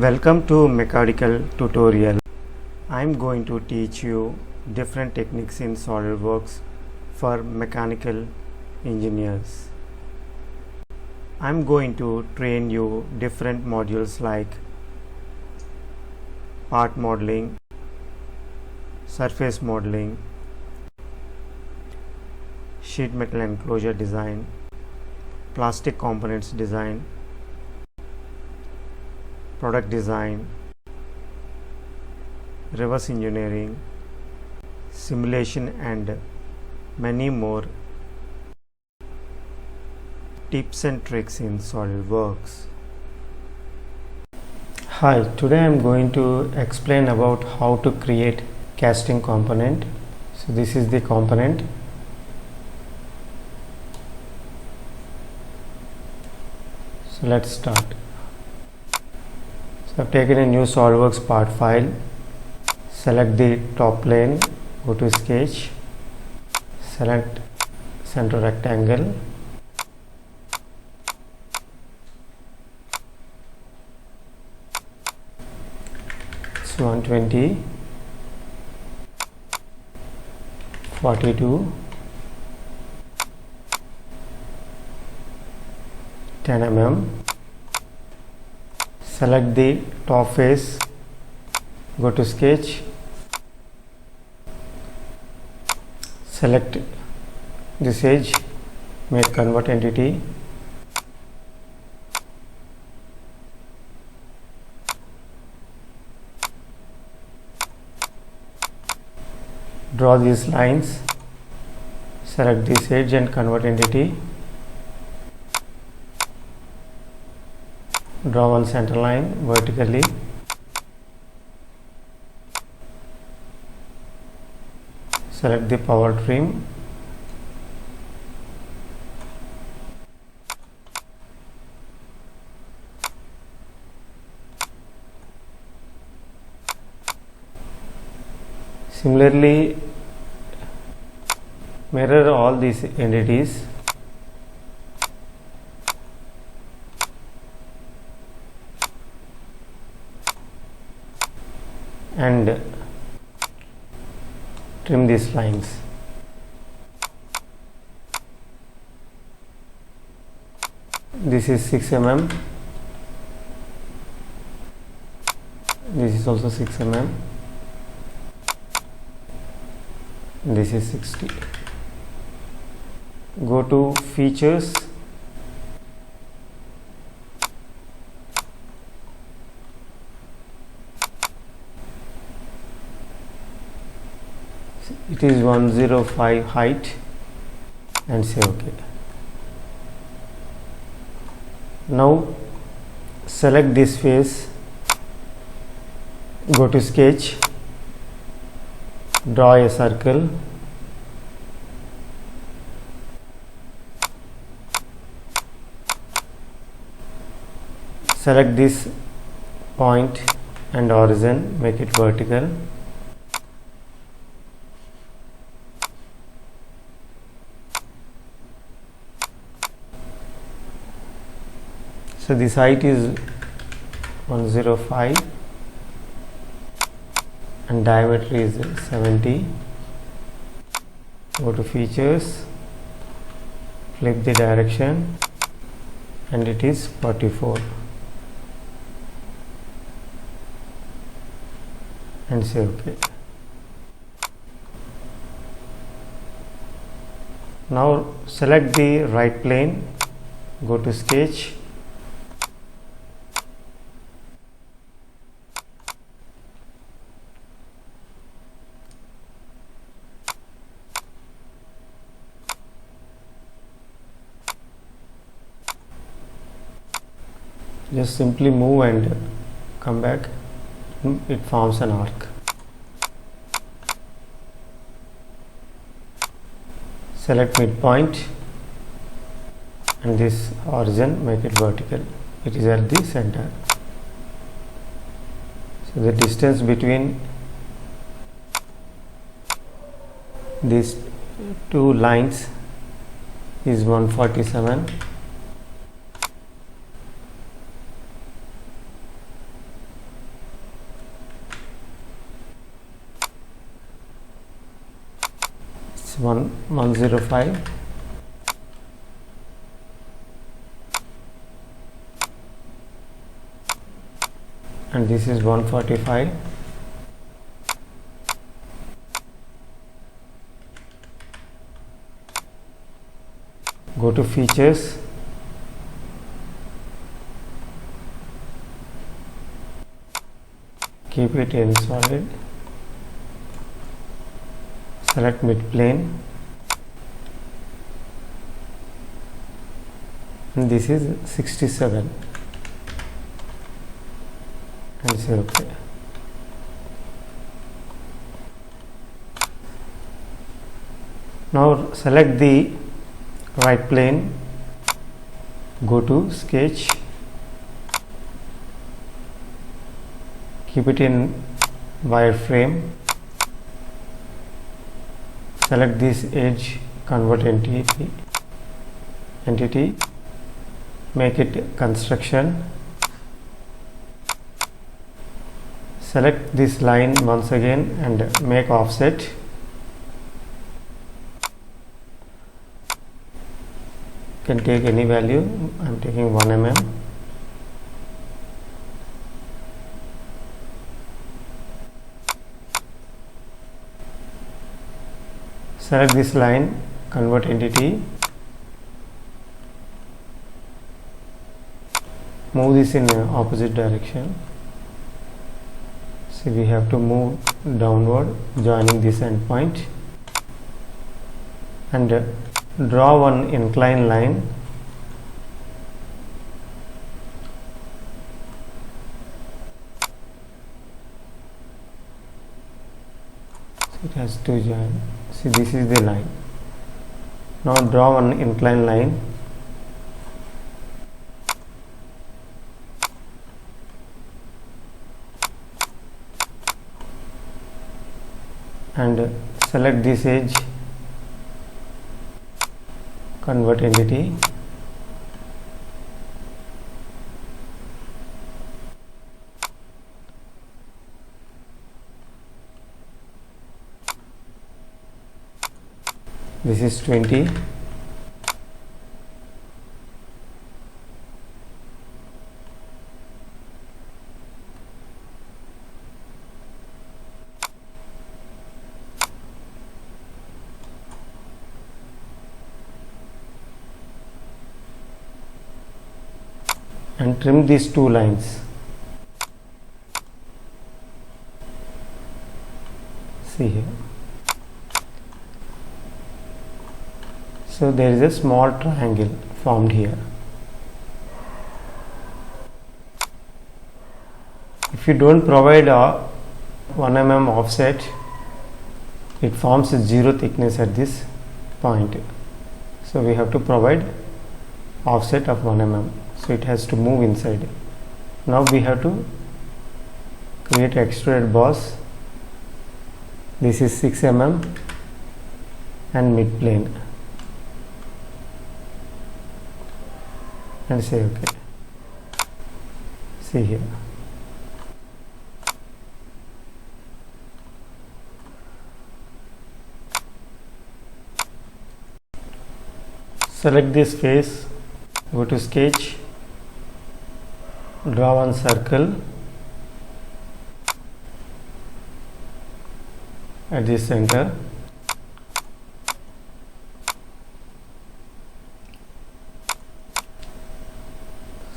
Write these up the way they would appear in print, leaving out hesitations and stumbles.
Welcome to mechanical tutorial. I am going to teach you different techniques in SolidWorks for mechanical engineers. I am going to train you different modules like part modeling, surface modeling, sheet metal enclosure design, plastic components design, product design, reverse engineering, simulation, and many more tips and tricks in SolidWorks. Hi, today I am going to explain about how to create casting component. So this is the component. So let's start. So I've taken a new SolidWorks part file. Select the top plane, go to sketch, select center rectangle, it's 120, 42, 10 mm. Select the top face, go to sketch, select this edge, make convert entity, draw these lines, select this edge and convert entity, draw one center line vertically, select the power trim, similarly mirror all these entities, and trim these lines. This is 6 mm, this is also 6 mm, this is 60. Go to features, it is 105 height, and say OK. Now select this face, go to sketch, draw a circle, select this point and origin, make it vertical, so this height is 105 and diameter is 70. Go to features, flip the direction, and it is 44, and say OK. Now select the right plane, go to sketch, just simply move and come back, it forms an arc. Select midpoint and this origin, make it vertical, it is at the center. So the distance between these two lines is 147 105, and this is 145. Go to features, keep it in solid, select mid plane, and this is 67, and say OK. Now select the right plane, go to sketch, keep it in wireframe, select this edge, convert entity, make it construction, select this line once again and make offset. Can take any value. I am taking 1 mm. Select this line, convert entity, move this in opposite direction. See, we have to move downward, joining this endpoint, and draw one inclined line. So it has to join. See, this is the line. Now draw one inclined line. And select this edge, convert entity, this is 20, and trim these two lines. See here. So there is a small triangle formed here. If you don't provide a 1 mm offset, it forms a zero thickness at this point. So we have to provide offset of 1 mm. So it has to move inside. Now we have to create extruded boss. This is 6 mm and mid plane, and say OK. See here. Select this face, go to sketch, draw one circle at the center,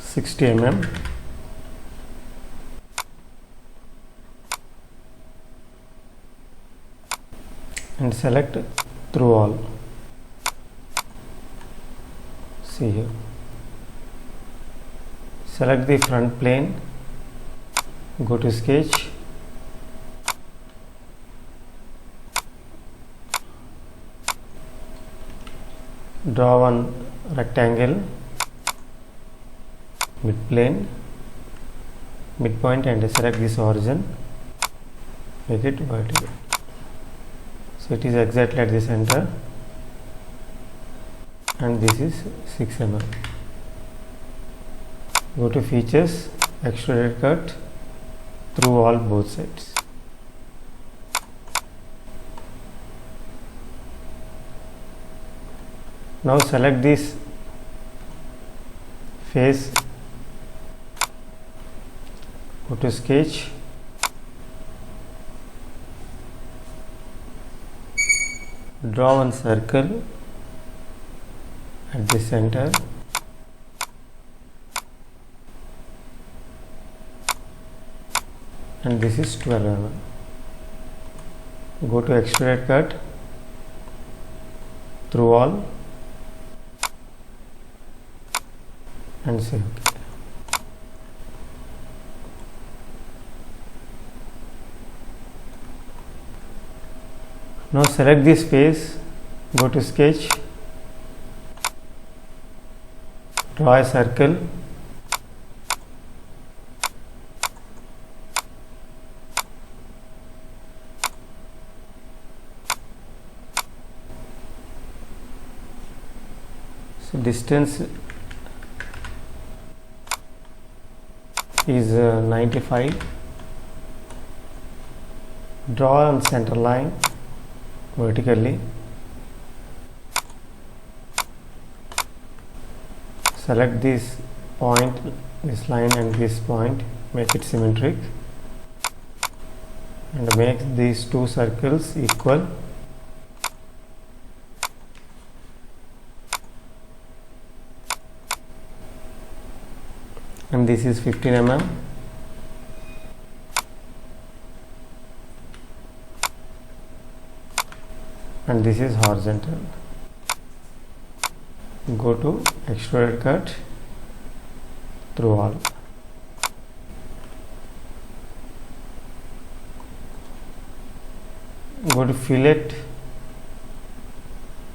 (60 mm), and select through all. See here. Select the front plane, go to sketch, draw one rectangle, mid plane, midpoint, and select this origin, make it vertical. So it is exactly at the center, and this is 6 mm. Go to features, extruded cut, through all both sides. Now select this face, go to sketch, draw one circle at the center, and this is 12 mm. Go to extruded cut, through all, and say OK. Now select this face, go to sketch, draw a circle, so distance is 95. Draw on center line vertically, select this point, this line and this point, make it symmetric, and make these two circles equal. And this is 15 mm. And this is horizontal. Go to extruded cut, through all. Go to fillet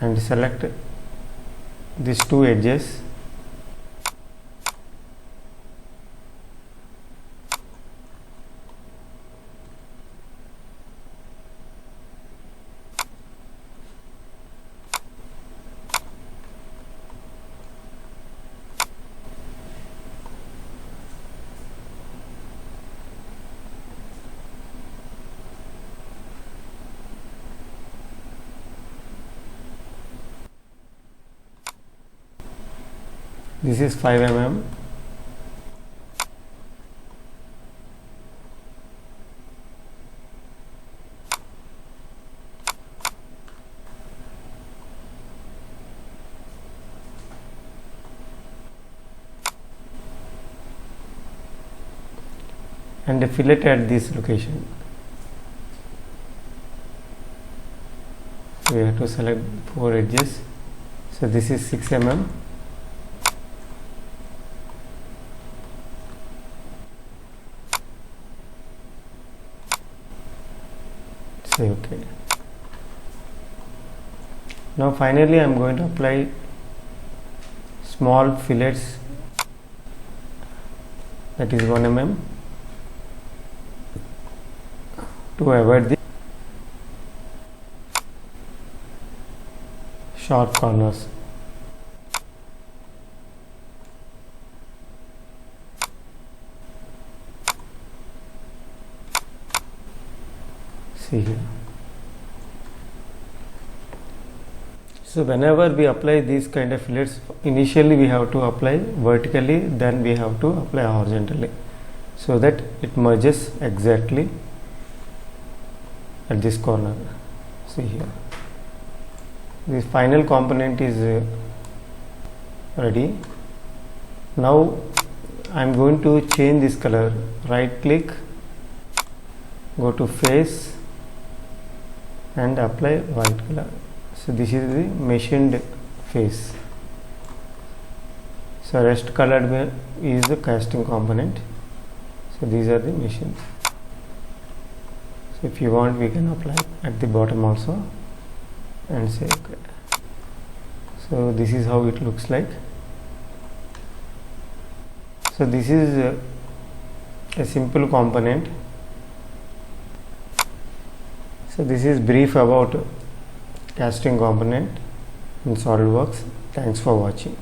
and select these two edges. This is 5 mm. And a fillet at this location. So we have to select 4 edges. So this is 6 mm. Say OK. Now finally I am going to apply small fillets, that is 1 mm, to avoid the sharp corners. See here. So whenever we apply these kind of fillets, initially we have to apply vertically, then we have to apply horizontally, so that it merges exactly at this corner. See here. This final component is ready. Now I am going to change this color. Right click, go to face and apply white color. So this is the machined face. So rest colored is the casting component. So these are the machines. So if you want, we can apply at the bottom also and say OK. So this is how it looks like. So this is a simple component. So this is brief about casting component in SolidWorks. Thanks for watching.